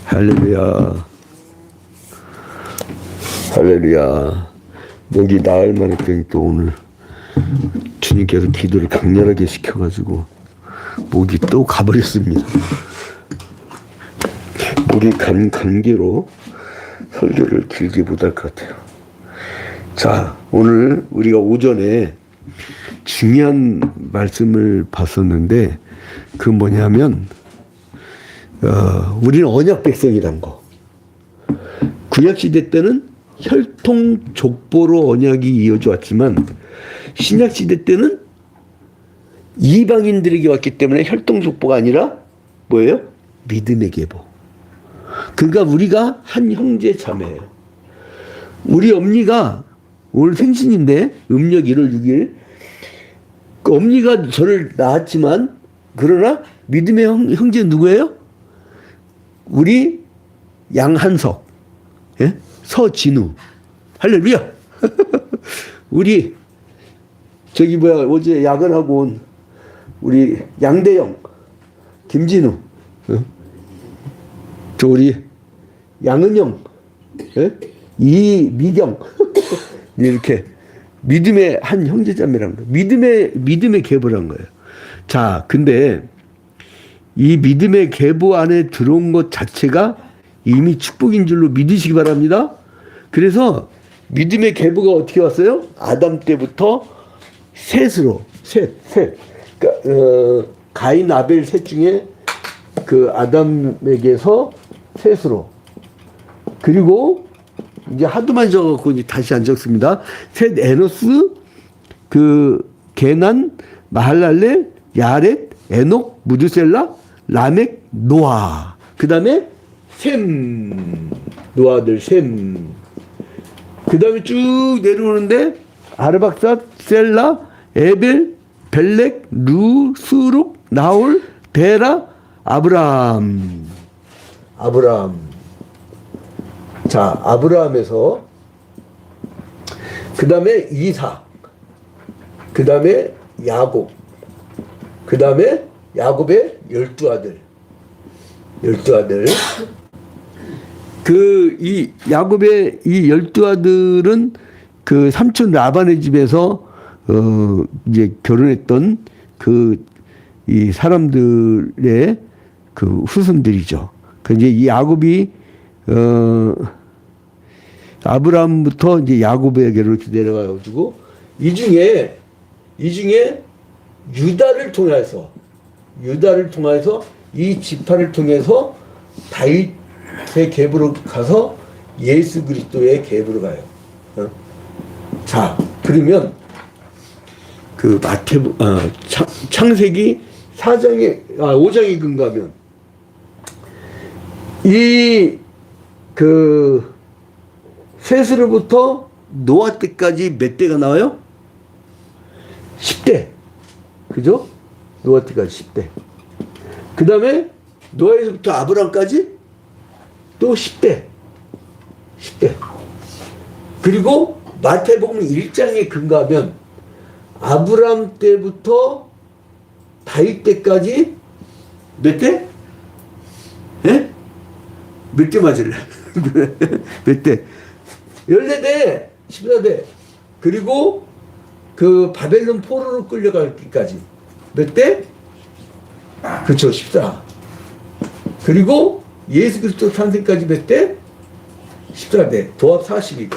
할렐루야. 할렐루야. 목이 나을 만했더니 또 오늘 주님께서 기도를 강렬하게 시켜가지고 목이 또 가버렸습니다. 목이 감기로 설교를 길게 못할 것 같아요. 자, 오늘 우리가 오전에 중요한 말씀을 봤었는데 그 뭐냐면 우리는 언약 백성이란 거. 구약시대 때는 혈통 족보로 언약이 이어져 왔지만 신약시대 때는 이방인들에게 왔기 때문에 혈통 족보가 아니라 뭐예요? 믿음의 계보. 그러니까 우리가 한 형제 자매예요. 우리 엄니가 오늘 생신인데 음력 1월 6일 그 엄니가 저를 낳았지만 그러나 믿음의 형제는 누구예요? 우리 양한석, 예? 서진우, 할렐루야. 우리 저기 뭐야 어제 야근하고 온 우리 양대영, 김진우, 저 우리 양은영, 예? 이미경 이렇게 믿음의 한 형제자매라는 거예요. 믿음의 계보라는 거예요. 자, 근데 이 믿음의 계보 안에 들어온 것 자체가 이미 축복인 줄로 믿으시기 바랍니다. 그래서 믿음의 계보가 어떻게 왔어요? 아담 때부터 셋으로 셋. 그러니까 가인 아벨 셋 중에 그 아담에게서 셋으로 그리고 이제 하도 많이 적어갖고 이제 다시 안 적습니다. 셋 에노스 그 게난 마할랄레 야렛 에녹 무드셀라 라멕 노아 그 다음에 셈 노아들 셈 그 다음에 쭉 내려오는데 아르박삿 셀라 에벨 벨렉 루 스룩 나홀 베라 아브람 자 아브라함에서 그 다음에 이삭 그 다음에 야곱 그 다음에 야곱의 12아들 그 이 야곱의 이 12아들은 그 삼촌 라반의 집에서 이제 결혼했던 그 이 사람들의 그 후손들이죠. 그 이제 이 야곱이 아브라함부터 이제 야곱에게로 이렇게 내려가가지고 이 중에 유다를 통해서 이 지파를 통해서 다윗의 계보로 가서 예수 그리스도의 계보로 가요. 자, 그러면 그 창세기 5장에 근거하면 이 그 셋으로부터 노아 때까지 몇 대가 나와요? 10대. 그죠? 노아 때까지 10대. 그 다음에 노아에서부터 아브람까지 또 10대. 그리고 마태복음 1장에 근거하면 아브람 때부터 다윗 때까지 몇 대? 예? 몇 대 맞을래? 몇 대? 14대, 14대. 그리고 그 바벨론 포로로 끌려가기까지 몇 대? 그렇죠, 14. 그리고 예수 그리스도 탄생까지 몇 대? 14대. 도합 42대.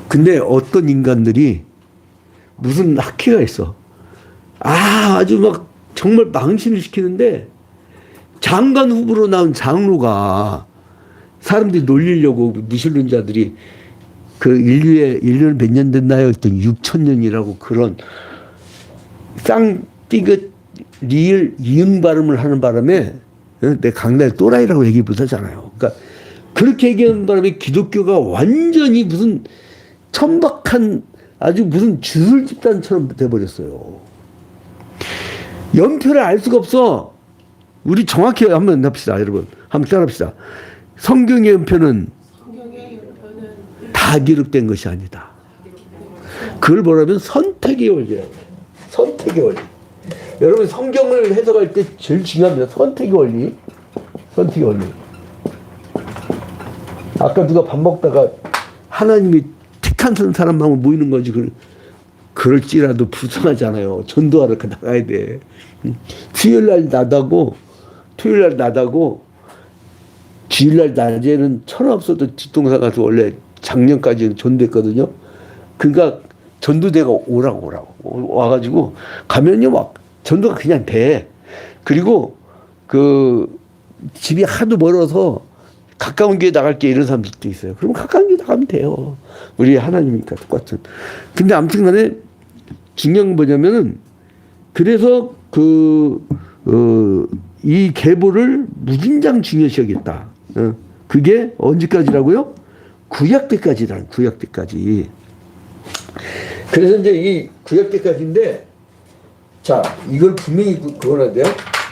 근데 어떤 인간들이 무슨 학회가 있어. 아주 막 정말 망신을 시키는데 장관 후보로 나온 장로가 사람들이 놀리려고 무신론 자들이 그 인류는 몇 년 됐나요? 했더니 6,000년이라고 그런 쌍띠긋 리을 이응 발음을 하는 바람에 내 강날 또라이라고 얘기 못하잖아요. 그러니까 그렇게 얘기하는 바람에 기독교가 완전히 무슨 천박한 아주 무슨 주술 집단처럼 돼버렸어요. 연표를 알 수가 없어. 우리 정확히 한번 합시다, 여러분. 한번 따라합시다. 성경의 연표는 다 기록된 것이 아니다. 그걸 뭐라면 선택의 원리라고 해요. 선택의 원리. 여러분 성경을 해석할 때 제일 중요합니다. 선택의 원리. 아까 누가 밥 먹다가 하나님이 택한 사람만 모이는 거지. 그럴지라도 불쌍하잖아요. 전도하러 나가야 돼. 토요일 날 나다고, 주일날 낮에는 천하 없어도 뒷동산 가서 원래 작년까지는 전도했거든요. 그러니까 전도대가 오라고. 와가지고 가면요, 막 전도가 그냥 돼. 그리고 집이 하도 멀어서 가까운 교회 나갈게 이런 사람들도 있어요. 그럼 가까운 교회 나가면 돼요. 우리 하나님이니까 똑같은. 근데 아무튼 간에 중요한 건 뭐냐면은 그래서 이 계보를 무진장 중요시 여겼다. 그게 언제까지라고요? 구약 때까지라는, 구약 때까지. 그래서 이제 이 구약 때까지인데, 자, 이걸 분명히 그거나 돼요.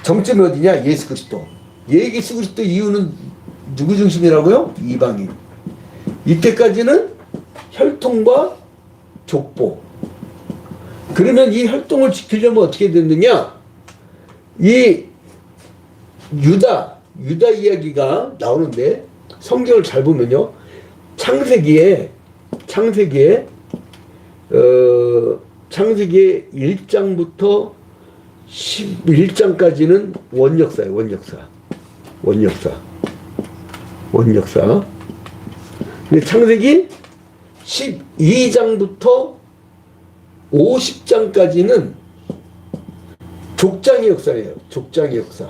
정점이 어디냐? 예수 그리스도. 예수 그리스도 이유는 누구 중심이라고요? 이방인. 이때까지는 혈통과 족보. 그러면 이 혈통을 지키려면 어떻게 됐느냐? 이 유다 이야기가 나오는데 성경을 잘 보면요. 창세기에 1장부터 11장까지는 원역사예요. 원역사. 근데 창세기 12장부터 50장까지는 족장의 역사예요. 족장의 역사.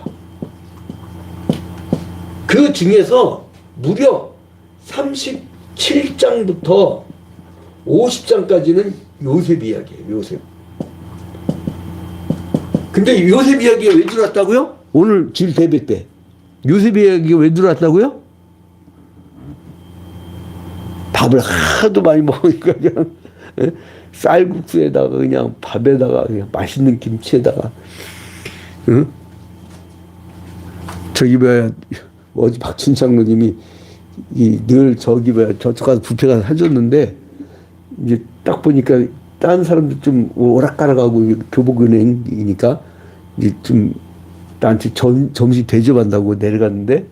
그 중에서 무려 37장부터 50장까지는 요셉 이야기예요. 요셉. 근데 요셉 이야기가 왜 들어왔다고요? 오늘 질 대배 때. 요셉 이야기가 왜 들어왔다고요? 밥을 하도 많이 먹으니까 그냥 쌀국수에다가 그냥 밥에다가 그냥 맛있는 김치에다가, 응? 저기 뭐야, 어제 박춘 장로님이 늘 저쪽 가서 뷔페 가서 사줬는데, 이제 딱 보니까 다른 사람들 좀 오락가락하고 교복은행이니까 이제 좀 나한테 점심 대접한다고 내려갔는데,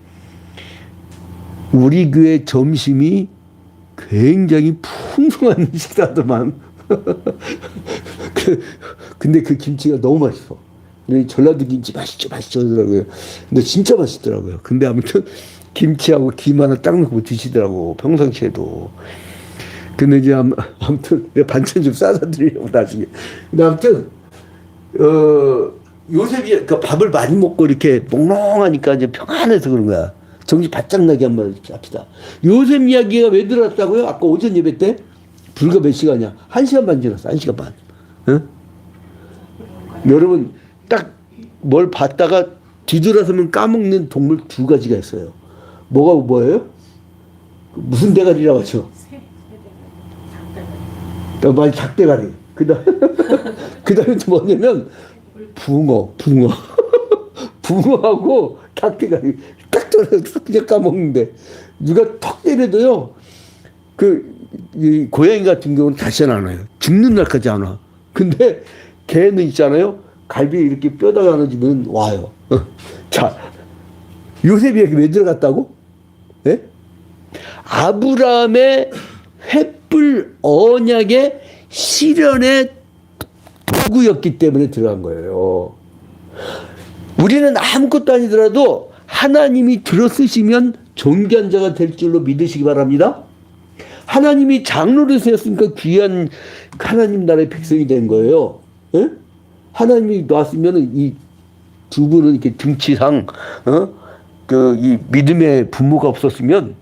우리 교회 점심이 굉장히 풍성한 식사더만. 근데 그 김치가 너무 맛있어. 전라도 김치 맛있죠 하더라고요. 근데 진짜 맛있더라고요. 근데 아무튼 김치하고 김 하나 딱 넣고 드시더라고, 평상시에도. 근데 이제 아무튼 내가 반찬 좀 싸서 드리려고 나중에. 근데 아무튼 요셉이 그러니까 밥을 많이 먹고 이렇게 몽롱하니까 이제 평안해서 그런 거야. 정신 바짝 나게 한번 합시다. 요셉 이야기가 왜 들어왔다고요? 아까 오전 예배 때 불과 몇 시간이야? 1시간 반 지났어. 1시간 반. 응? 여러분 딱 뭘 봤다가 뒤돌아서면 까먹는 동물 2가지가 있어요. 뭐예요? 무슨 대가리라고 하죠? 많이 작대가리. 그다음에 또 뭐냐면 붕어. 붕어하고 닭대가리. 딱 떨어져서 그냥 까먹는데, 누가 턱 때려도요, 이 고양이 같은 경우는 다시 안 와요. 죽는 날까지 안 와. 근데 개는 있잖아요. 갈비에 이렇게 뼈다가 넣어주면 와요. 자, 요셉이 여기 왜 들어갔다고? 네? 아브라함의 횃불 언약의 실현의 도구였기 때문에 들어간 거예요. 우리는 아무것도 아니더라도 하나님이 들어쓰시면 존귀한 자가 될 줄로 믿으시기 바랍니다. 하나님이 장로를 세웠으니까 귀한 하나님 나라의 백성이 된 거예요. 에? 하나님이 놨으면 이 2분은 이렇게 등치상, 이 믿음의 부모가 없었으면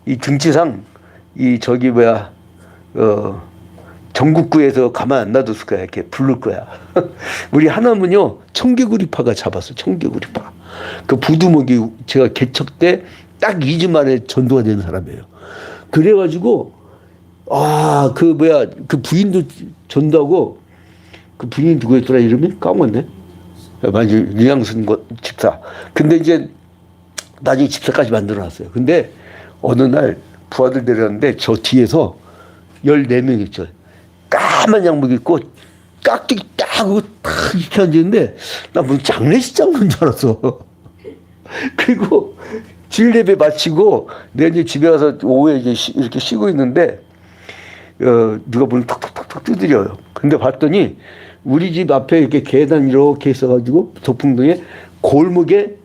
이 등치상, 전국구에서 가만 안 놔뒀을 거야. 이렇게 부를 거야. 우리 하나님은요, 청개구리파가 잡았어. 청개구리파. 그 부두목이 제가 개척 때 딱 2주 만에 전도가 되는 사람이에요. 그래가지고, 그 부인도 전도하고, 그 부인이 누구였더라, 이름이? 까먹었네. 완전 류양순 집사. 근데 이제 나중에 집사까지 만들어 놨어요. 근데 어느 날 부하들 데려갔는데 저 뒤에서 14명 있죠. 까만 양복 입고 깍두기 딱 하고 탁 이렇게 앉았는데 나 무슨 장례식장 온 줄 알았어. 그리고 주일 예배 마치고 내가 이제 집에 가서 오후에 이제 이렇게 쉬고 있는데 누가 문을 탁탁탁탁 두드려요. 근데 봤더니 우리 집 앞에 이렇게 계단 이렇게 있어가지고 도풍동에 골목에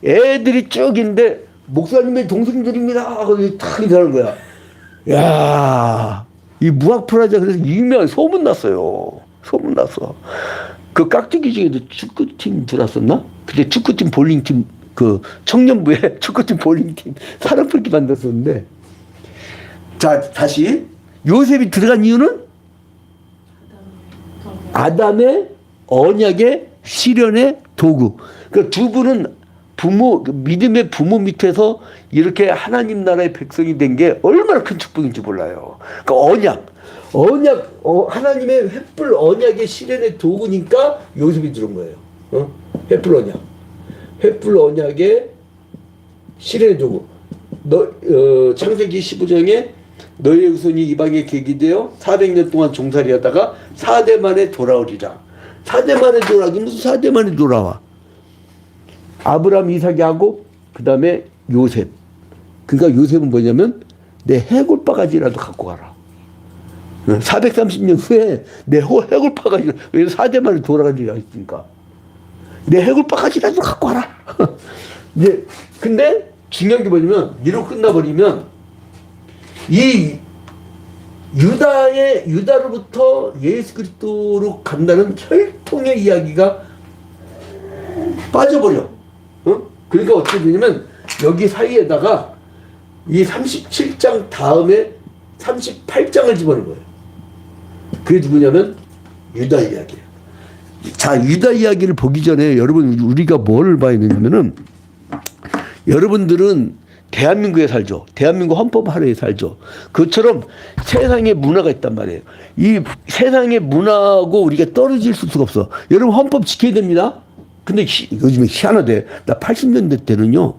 애들이 쭉 있는데 목사님의 동생들입니다 하고 탁 인사하는 거야. 야, 이 무학프라자 그래서 유명한 소문 났어요. 소문 났어. 그 깍두기 중에도 축구팀 들어왔었나? 그때 축구팀 볼링팀 그 청년부에 축구팀 볼링팀 사람 풀기 만들었었는데. 자, 다시 요셉이 들어간 이유는 아담의 언약의 실현의 도구. 그러니까 두 분은 믿음의 부모 밑에서 이렇게 하나님 나라의 백성이 된 게 얼마나 큰 축복인지 몰라요. 그러니까 언약, 하나님의 횃불 언약의 실현의 도구니까 요셉이 들은 거예요. 횃불 언약. 횃불 언약의 실현의 도구. 창세기 15장에 너의 후손이 이방에 계기되어 400년 동안 종살이 하다가 4대 만에 돌아오리라. 4대 만에 돌아오기 무슨 4대 만에 돌아와. 아브라함, 이삭, 야곱, 그 다음에 요셉. 그러니까 요셉은 뭐냐면 내 해골바가지라도 갖고 가라. 430년 후에 내 해골바가지, 왜 4대 만에 돌아가지가 있으니까. 내 해골바가지라도 갖고 가라. 이제, 근데 중요한 게 뭐냐면, 이로 끝나버리면, 이 유다로부터 예수 그리스도로 간다는 혈통의 이야기가 빠져버려. 그러니까 어떻게 되냐면 여기 사이에다가 이 37장 다음에 38장을 집어넣은 거예요. 그게 누구냐면 유다 이야기예요. 자, 유다 이야기를 보기 전에 여러분 우리가 뭐를 봐야 되냐면은 여러분들은 대한민국에 살죠. 대한민국 헌법 하루에 살죠. 그것처럼 세상에 문화가 있단 말이에요. 이 세상의 문화하고 우리가 떨어질 수가 없어. 여러분 헌법 지켜야 됩니다. 근데 요즘에 희한하대. 나 80년대 때는요,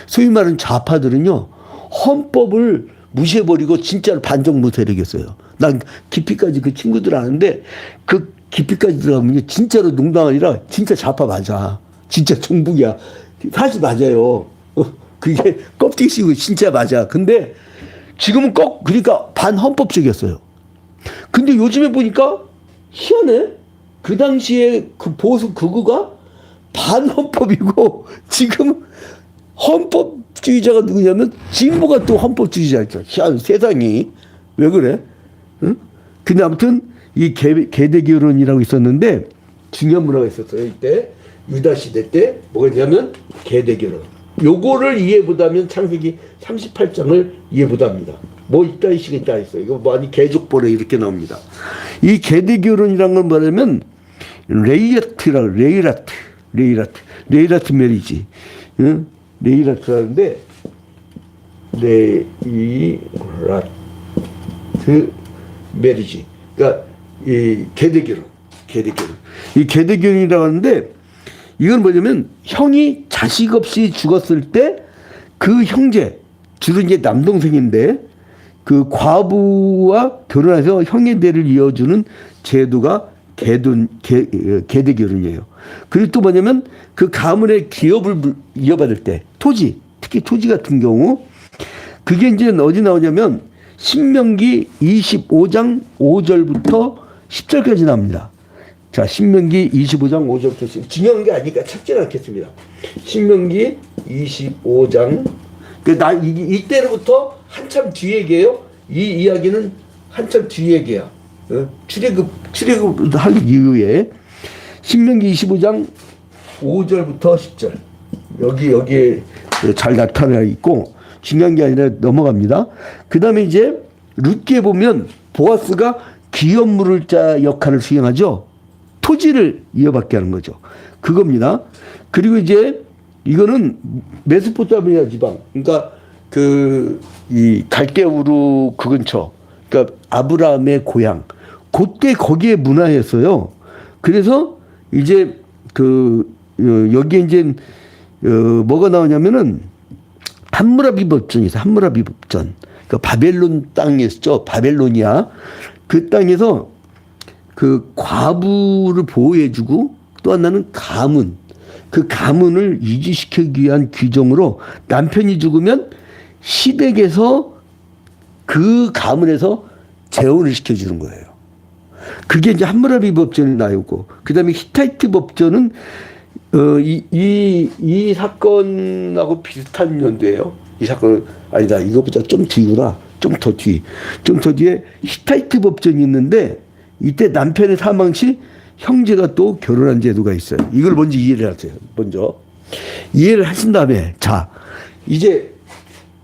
소위 말하는 좌파들은요, 헌법을 무시해버리고 진짜로 반정부 세력이었어요. 난 깊이까지 그 친구들 아는데 그 깊이까지 들어가면 진짜로 농담 아니라 진짜 좌파 맞아. 진짜 정북이야. 사실 맞아요. 그게 껍데기 씌우고 진짜 맞아. 근데 지금은 그러니까 반헌법적이었어요. 근데 요즘에 보니까 희한해. 그 당시에 그 보수 극우가 반헌법이고 지금 헌법주의자가 누구냐면 진보가 또 헌법주의자였죠. 희한 세상이 왜 그래? 응? 근데 아무튼 이 계대결혼이라고 있었는데 중요한 문화가 있었어요. 이때 유다 시대 때 뭐가 있냐면 계대결혼. 요거를 이해 못하면 창세기 38장을 이해 못합니다. 뭐 있다 이 시간 있다 있어요. 이거 뭐 아니 계족보래 이렇게 나옵니다. 이 계대결혼이란 건 뭐냐면 레이라트 메리지. 응? 레이라트라는데 레이라트 메리지. 그러니까 이 계대결혼. 이 계대결혼이라고 하는데 이건 뭐냐면 형이 자식 없이 죽었을 때 그 형제, 주로 이제 남동생인데 그 과부와 결혼해서 형의 대를 이어주는 제도가 계대결혼이에요. 그리고 또 뭐냐면 그 가문의 기업을 이어받을 때 토지, 특히 토지 같은 경우 그게 이제 어디 나오냐면 신명기 25장 5절부터 10절까지 나옵니다. 자, 신명기 25장 5절부터 10절. 중요한 게 아니니까 찾지는 않겠습니다. 신명기 25장. 이때로부터 한참 뒤 얘기예요. 이 이야기는 한참 뒤 얘기야. 출애굽 할 이후에 신명기 25장 5절부터 10절. 여기에 잘 나타나 있고 중요한 게 아니라 넘어갑니다. 그 다음에 이제 룻기에 보면 보아스가 기업 물을 자 역할을 수행하죠. 토지를 이어받게 하는 거죠. 그겁니다. 그리고 이제 이거는 메소포타미아 지방, 그러니까 이 갈대우루 그 근처, 그러니까 아브라함의 고향, 그때 거기에 문화였어요. 그래서 이제 여기에 이제 뭐가 나오냐면은 함무라비 법전이 있어요. 함무라비 법전. 그러니까 바벨론 땅이었죠. 바벨로니아. 그 땅에서 그 과부를 보호해주고 또 하나는 가문. 그 가문을 유지시키기 위한 규정으로 남편이 죽으면 시댁에서 그 가문에서 재혼을 시켜주는 거예요. 그게 이제 함무라비 법전이 나오고, 그 다음에 히타이트 법전은 이 사건하고 비슷한 연도예요. 이 사건은 아니다. 이거보다 좀 뒤구나. 좀 더 뒤에 히타이트 법전이 있는데, 이때 남편의 사망 시 형제가 또 결혼한 제도가 있어요. 이걸 먼저 이해를 하세요. 먼저 이해를 하신 다음에, 자 이제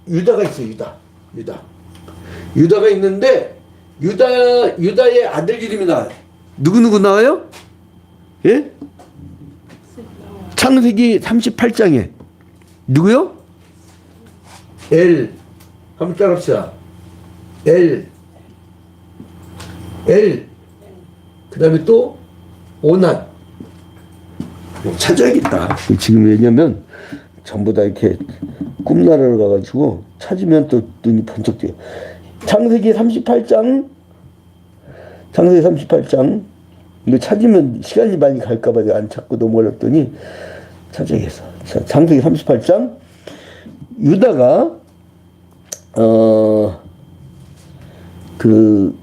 유다가 있어요. 유다가 있는데, 유다의 아들 이름이 나와요. 누구 나와요? 예? 창세기 38장에 누구요? 엘. 한번 따라합시다. 엘. 그 다음에 또 오난. 찾아야겠다. 지금 왜냐면 전부 다 이렇게 꿈나라로 가가지고 찾으면 또 눈이 번쩍 뜨요. 창세기 38장. 이거 찾으면 시간이 많이 갈까봐 내가 안 찾고 넘어갔더니 찾아야겠어. 자, 창세기 38장. 유다가 그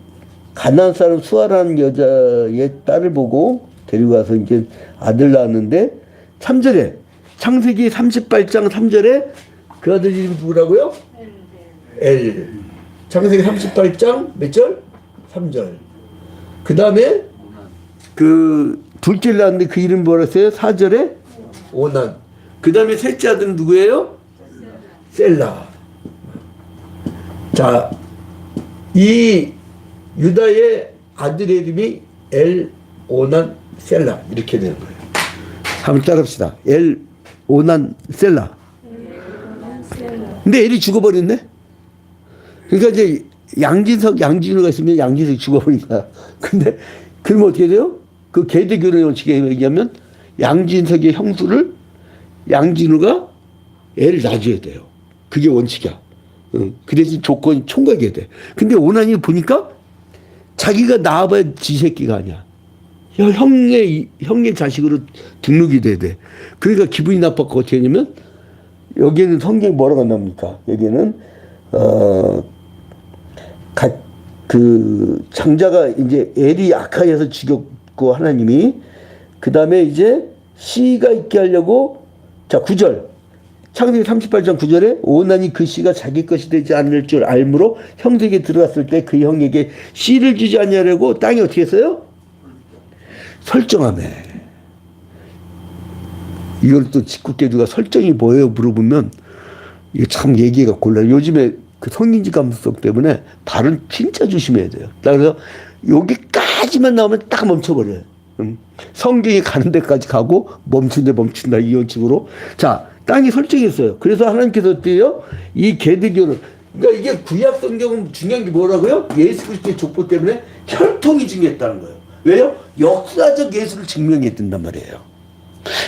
가나안 사람 수아라는 여자의 딸을 보고 데리고 가서 이제 아들 낳았는데, 3절에 창세기 38장 3절에 그 아들 이름이 누구라고요? 엘. 창세기 38장 몇 절? 3절. 그 다음에 그 둘째를 낳았는데 그 이름 뭐랬어요? 4절에 오난. 그 다음에 셋째 아들은 누구예요? 셀라. 자, 이 유다의 아들의 이름이 엘, 오난, 셀라 이렇게 되는 거예요. 한번 따라합시다. 엘, 오난, 셀라. 근데 엘이 죽어버렸네. 그러니까 이제 양진우가 있으면 양진석이 죽어버리니까. 근데 그러면 어떻게 돼요? 그 계대교를 어떻게 얘기하면 양진석의 형수를 양진우가 애를 낳아줘야 돼요. 그게 원칙이야. 그 대신 조건이 총각이 돼. 근데 오난이 보니까 자기가 낳아봐야 지 새끼가 아니야. 형의 자식으로 등록이 돼야 돼. 그러니까 기분이 나빴고 어떻게 하냐면, 여기에는 성경이 뭐라고 나옵니까? 여기는 그 장자가 이제 엘이 악하여서 죽였고 하나님이, 그 다음에 이제 씨가 있게 하려고, 자 9절 창세기 38장 9절에 오난이 그 씨가 자기 것이 되지 않을 줄 알므로 형제에게 들어갔을 때 그 형에게 씨를 주지 않냐고 땅이 어떻게 했어요? 설정하네. 이걸 또 직국계 누가 설정이 뭐예요 물어보면 이게 참 얘기가 곤란해요. 요즘에 그 성인지 감수성 때문에 발은 진짜 조심해야 돼요. 그래서 여기까지만 나오면 딱 멈춰버려요. 성경이 가는 데까지 가고 멈춘다 이 원칙으로. 자, 땅이 설정했어요. 그래서 하나님께서 어때요? 이 계대교를, 그러니까 이게 구약 성경은 중요한 게 뭐라고요? 예수 그리스도의 족보 때문에 혈통이 중요했다는 거예요. 왜요? 역사적 예수를 증명해야 된단 말이에요.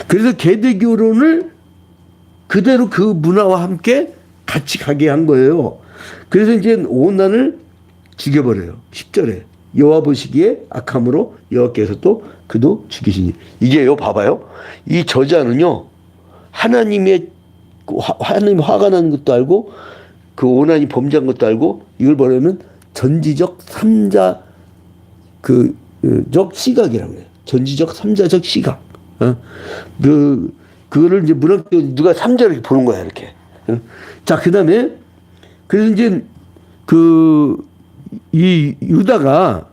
그래서 계대교론을 그대로 그 문화와 함께 같이 가게 한 거예요. 그래서 이제 오난을 죽여버려요. 10절에 여호와 보시기에 악함으로 여호와께서 또 그도 죽이시니. 이게요, 봐봐요. 이 저자는요, 하나님 화가 나는 것도 알고 그 오난이 범죄한 것도 알고, 이걸 뭐냐면 전지적 삼자 적 시각이라고 해요. 전지적 삼자적 시각. 그거를 이제 문학적으로 누가 3절 이렇게 보는 거야, 이렇게. 자, 그 다음에, 그래서 이제, 이 유다가,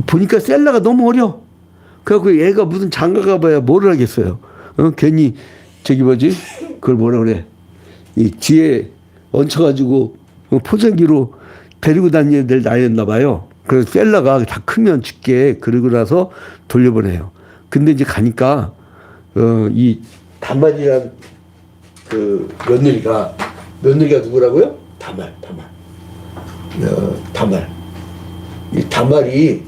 보니까 셀라가 너무 어려. 그래갖고 얘가 무슨 장가 가봐야 뭐를 하겠어요. 괜히, 그걸 뭐라 그래. 이 뒤에 얹혀가지고 포장기로 데리고 다니는 애들 나이였나 봐요. 그래서 셀라가 다 크면 죽게 그러고 나서 돌려보내요. 근데 이제 가니까, 이 다말이란 그 며느리가 누구라고요? 다말. 이 다말이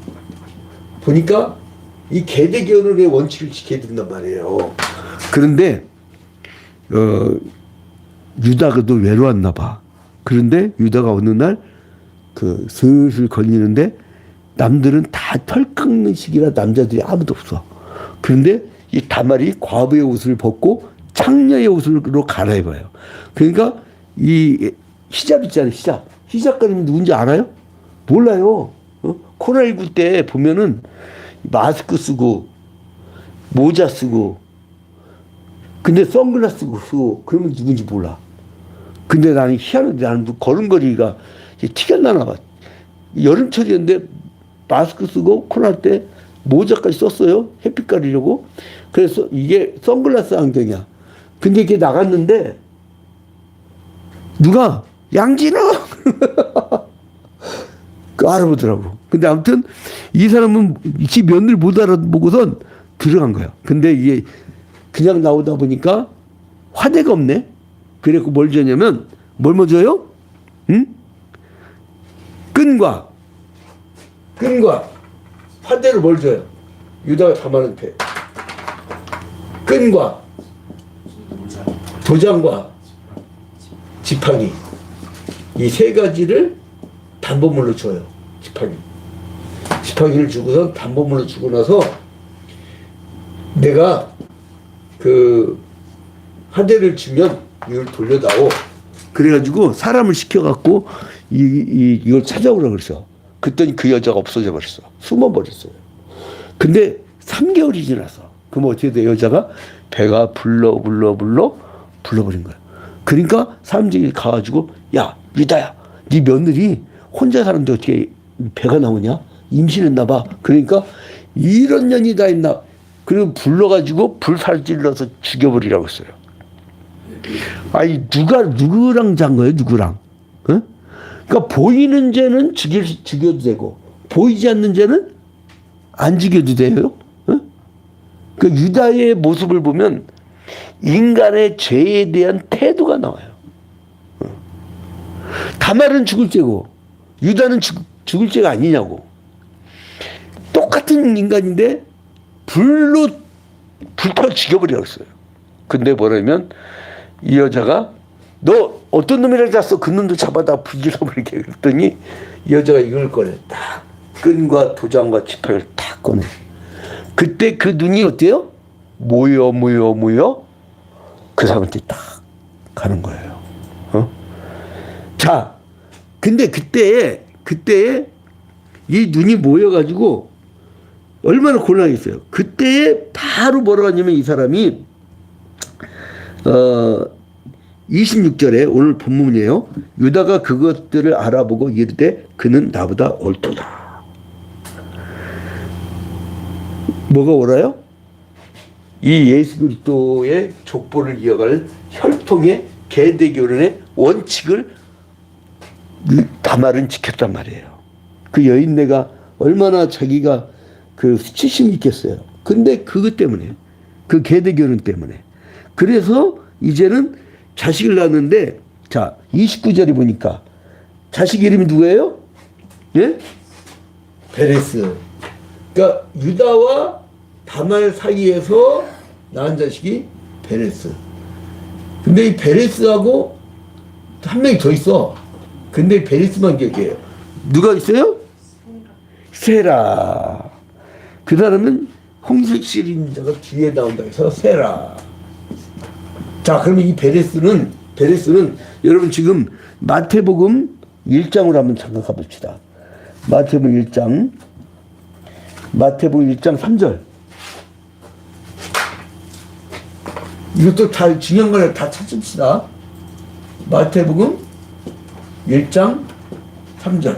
보니까 이 계대결혼의 원칙을 지켜야 된단 말이에요. 그런데 유다가도 외로웠나 봐. 그런데 유다가 어느 날 그 슬슬 걸리는데 남들은 다 털 깎는 시기라 남자들이 아무도 없어. 그런데 이 다말이 과부의 옷을 벗고 창녀의 옷으로 갈아입어요. 그러니까 이 히잡 있잖아요. 히잡가님이 누군지 알아요? 몰라요. 코로나19 때 보면은 마스크 쓰고 모자 쓰고 근데 선글라스 쓰고 그러면 누군지 몰라. 근데 나는 희한한데 나는 걸음걸이가 티가 나나 봐. 여름철이었는데 마스크 쓰고 코로나 때 모자까지 썼어요. 햇빛 가리려고. 그래서 이게 선글라스 안경이야. 근데 이게 나갔는데 누가 양진호 그 알아보더라고. 근데 아무튼 이 사람은 지 면을 못 알아보고선 들어간 거야. 근데 이게 그냥 나오다 보니까 화대가 없네. 그래갖고 뭘 줬냐면 뭘 줘요? 응? 끈과 화대를 뭘 줘요? 유다가 다말한테 끈과 도장과 지팡이 이 세 가지를 담보물로 줘요. 지팡이를 주고선 담보물로 주고 나서 내가 그 화대를 주면 이걸 돌려다오. 그래가지고 사람을 시켜갖고 이걸 찾아오라 그랬어. 그랬더니 그 여자가 없어져 버렸어. 숨어버렸어요. 근데 3개월이 지나서 그럼 어떻게 돼? 여자가 배가 불러버린 거야. 그러니까 사람들이 가가지고 야 유다야 네 며느리 혼자 사는데 어떻게 배가 나오냐? 임신했나 봐. 그러니까 이런 년이 다 있나. 그리고 불러가지고 불살질러서 죽여버리라고 했어요. 아니 누구랑 잔 거예요? 누구랑? 어? 그러니까 보이는 죄는 죽여도 되고 보이지 않는 죄는 안 죽여도 돼요. 어? 그 유다의 모습을 보면 인간의 죄에 대한 태도가 나와요. 다말은 죽을 죄고 유다는 죽을 죄가 아니냐고. 똑같은 인간인데 불타 죽여버리라고 했어요. 근데 뭐냐면 이 여자가 너 어떤 놈이랑 잤어? 그 놈도 잡아다 불질러버리게 그랬더니 이 여자가 이걸 꺼내. 딱 끈과 도장과 지팡이를 딱 꺼내. 그때 그 눈이 어때요? 모여 그 사람한테 딱 가는 거예요. 자, 근데 그때 이 눈이 모여가지고 얼마나 곤란했어요. 그때 바로 뭐라고 하냐면 이 사람이 26절에 오늘 본문이에요. 유다가 그것들을 알아보고 이르되 그는 나보다 옳도다. 뭐가 옳아요? 이 예수 그리스도의 족보를 이어갈 혈통의 계대교련의 원칙을 다말은 지켰단 말이에요. 그 여인네가 얼마나 자기가 그 수치심이 있겠어요. 근데 그것 때문에 그 계대교련 때문에 그래서 이제는 자식을 낳았는데 자 29절에 보니까 자식 이름이 누구예요? 예? 베레스. 그러니까 유다와 다말 사이에서 낳은 자식이 베레스. 근데 이 베레스하고 한 명이 더 있어. 근데 베레스만 기억해요. 누가 있어요? 세라. 그 사람은 홍색실 자가 뒤에 나온다 해서 세라. 자, 그러면 이 베레스는 여러분 지금 마태복음 1장으로 한번 잠깐 가봅시다. 마태복음 1장 3절. 이것도 다 중요한 거를 다 찾읍시다. 마태복음 1장 3절.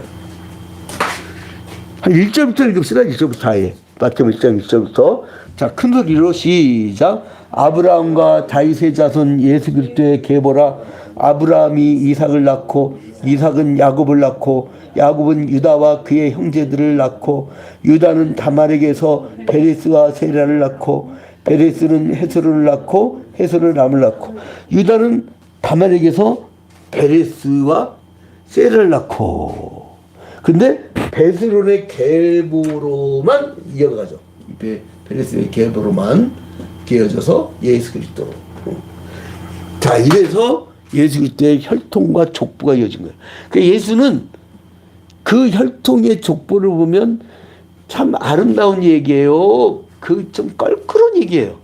한 1절부터 읽읍시다. 1절부터 아예. 마태복음 1장 1절부터. 자, 큰 소리로 시작. 아브라함과 다윗의 자손 예수 그리스도의 계보라. 아브라함이 이삭을 낳고 이삭은 야곱을 낳고 야곱은 유다와 그의 형제들을 낳고 유다는 다말에게서 베레스와 세라를 낳고 베레스는 헤스론을 낳고 헤스론은 람을 낳고 유다는 다말에게서 베레스와 세라를 낳고 근데 베스론의 계보로만 이어가죠. 베레스의 계보로만 이어져서 예수 그리스도로. 자, 이래서 예수 그리스도의 혈통과 족보가 이어진 거예요. 그러니까 예수는 그 혈통의 족보를 보면 참 아름다운 얘기예요. 그 좀 껄끄러운 얘기예요.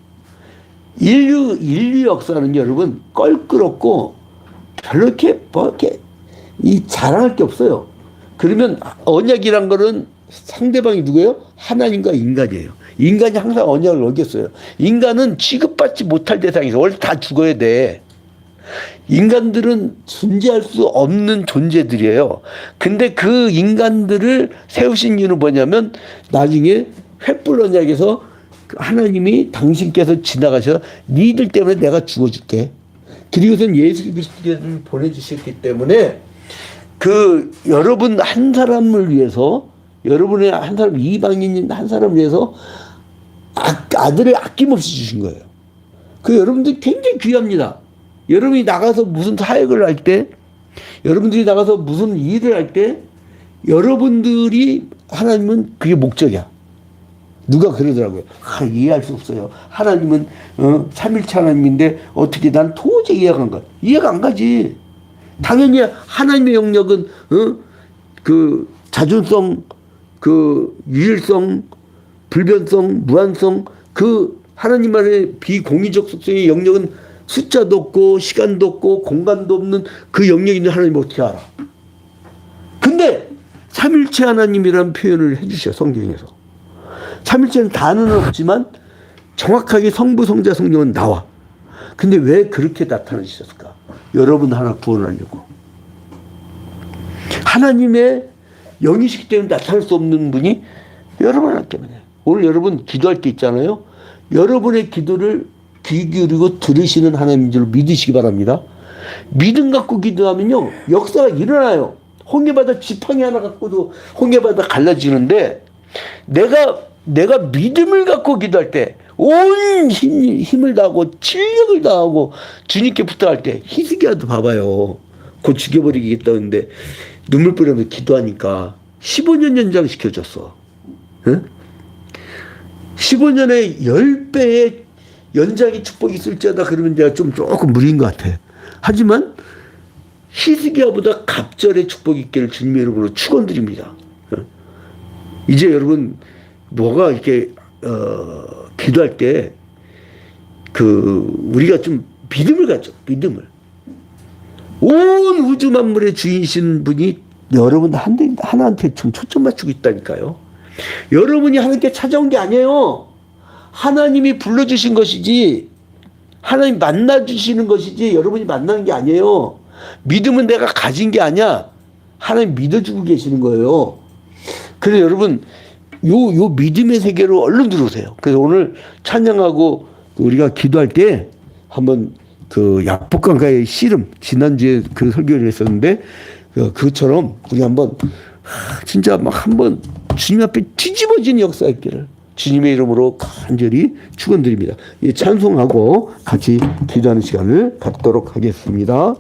인류 역사는 여러분 껄끄럽고 별로 이렇게 뭐 이렇게 이 자랑할 게 없어요. 그러면 언약이란 거는 상대방이 누구예요? 하나님과 인간이에요. 인간이 항상 언약을 어겼어요. 인간은 취급받지 못할 대상이죠. 원래 다 죽어야 돼. 인간들은 존재할 수 없는 존재들이에요. 근데 그 인간들을 세우신 이유는 뭐냐면 나중에 횃불 언약에서 하나님이 당신께서 지나가셔서 니들 때문에 내가 죽어줄게. 그리고선 예수 그리스도를 보내주셨기 때문에 그 여러분 한 사람을 위해서 여러분의 한 사람 이방인 한 사람을 위해서 아들을 아낌없이 주신 거예요. 그 여러분들 굉장히 귀합니다. 여러분이 나가서 무슨 사역을 할 때, 여러분들이 나가서 무슨 일을 할 때, 여러분들이 하나님은 그게 목적이야. 누가 그러더라고요. 이해할 수 없어요. 하나님은 삼일체 하나님인데 어떻게 난 도저히 이해가 안 가. 이해가 안 가지. 당연히 하나님의 영역은 그 자존성, 그 유일성, 불변성, 무한성, 그 하나님만의 비공의적 속성의 영역은 숫자도 없고 시간도 없고 공간도 없는 그 영역이 있는 하나님 어떻게 알아? 근데 삼일체 하나님이라는 표현을 해주셔 성경에서. 삼일체는 단어는 없지만 정확하게 성부, 성자, 성령은 나와. 근데 왜 그렇게 나타나셨을까? 여러분 하나 구원하려고. 하나님의 영이시기 때문에 나타날 수 없는 분이 여러분 하나 때문에. 오늘 여러분 기도할 때 있잖아요. 여러분의 기도를 귀 기울이고 들으시는 하나님인 줄 믿으시기 바랍니다. 믿음 갖고 기도하면요 역사가 일어나요. 홍해바다 지팡이 하나 갖고도 홍해바다 갈라지는데 내가 믿음을 갖고 기도할 때 온 힘을 다하고 진력을 다하고 주님께 부탁할 때 히스기야도 봐봐요. 곧 죽여버리겠다는데 눈물 뿌리면서 기도하니까 15년 연장시켜줬어. 응? 15년에 10배의 연장의 축복이 있을지어다 그러면 내가 조금 무리인 것 같아. 하지만 히스기야보다 갑절의 축복이 있기를 주님의 이름으로 축원드립니다. 이제 여러분 뭐가 이렇게 기도할 때 우리가 좀 믿음을 갖죠. 믿음을. 온 우주 만물의 주인이신 분이 여러분 하나한테 좀 초점 맞추고 있다니까요. 여러분이 하나님께 찾아온 게 아니에요. 하나님이 불러주신 것이지, 하나님 만나주시는 것이지, 여러분이 만나는 게 아니에요. 믿음은 내가 가진 게 아니야. 하나님 믿어주고 계시는 거예요. 그래서 여러분, 요 믿음의 세계로 얼른 들어오세요. 그래서 오늘 찬양하고 우리가 기도할 때 한번 그 약복강가의 씨름, 지난주에 그 설교를 했었는데, 그것처럼 우리 한번, 진짜 막 한번 주님 앞에 뒤집어진 역사 있기를 주님의 이름으로 간절히 축원드립니다. 이 찬송하고 같이 기도하는 시간을 갖도록 하겠습니다.